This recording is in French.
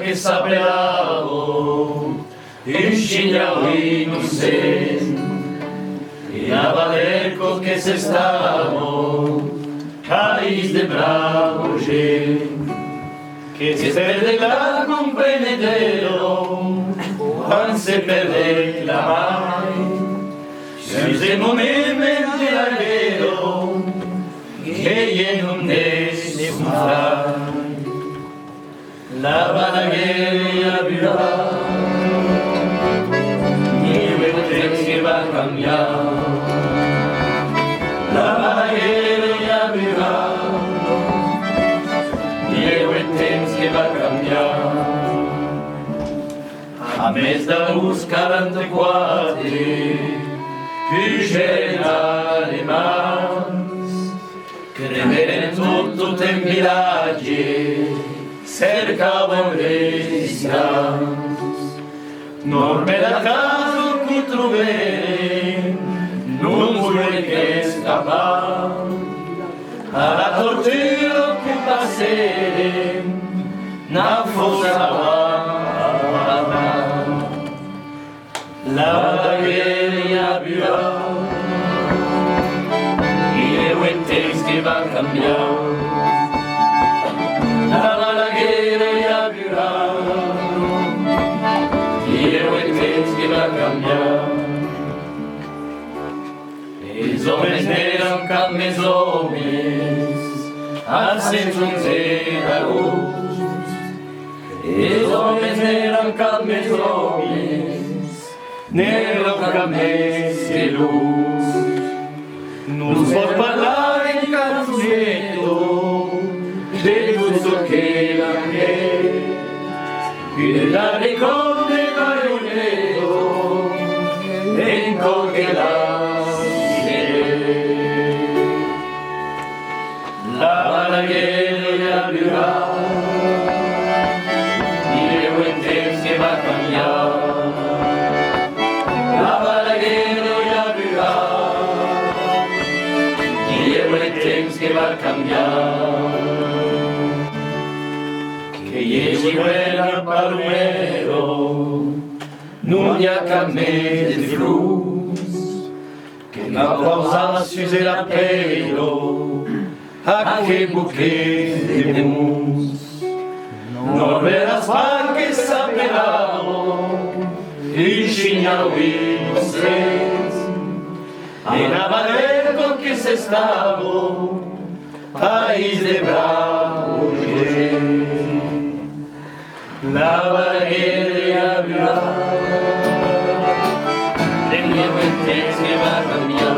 que s'appellavo un scignao innocente, e a Valerco che se stavo, país de bravo gente, che si perde la comprenedero, quando se perde la mai, Susemo me mentirero, che io non ne un fai, la Balaguer abrirà, io e il tempo che va a cambiare, la Balaguer abrirà, io e il tempo che va a cambiare, a mes de los 44, Pugen alemans, creveren tutto in villaggi, cercavan resistans. Non me la caso che troveren, non vuole che scappar, alla tortura che passeren, na fossa la guerra viva, il temps che va a cambiare, la guerra viva, il temps che va a cambiare. Els homes eren cap més homes, al 111 d'agost. Els homes eren cap més homes, nero cap més que luz. No es pot parlar en cançonetto de tutto que la y de la record de Marionetto en congelar la Balaguer abrirà i el buen temps que va canviar. La Balaguer abrirà i el buen temps que va canviar. Que hi hagi el palomero, no hi ha cap més de flux, que no pausa s'use la pelo, aquel buque de mus. No verás pa que s'apelavo, il scignao innocent, en a Valerco que s'estavo, país de bravo gent. La Balaguer abrirà, del mio buen temps que va a cambiar.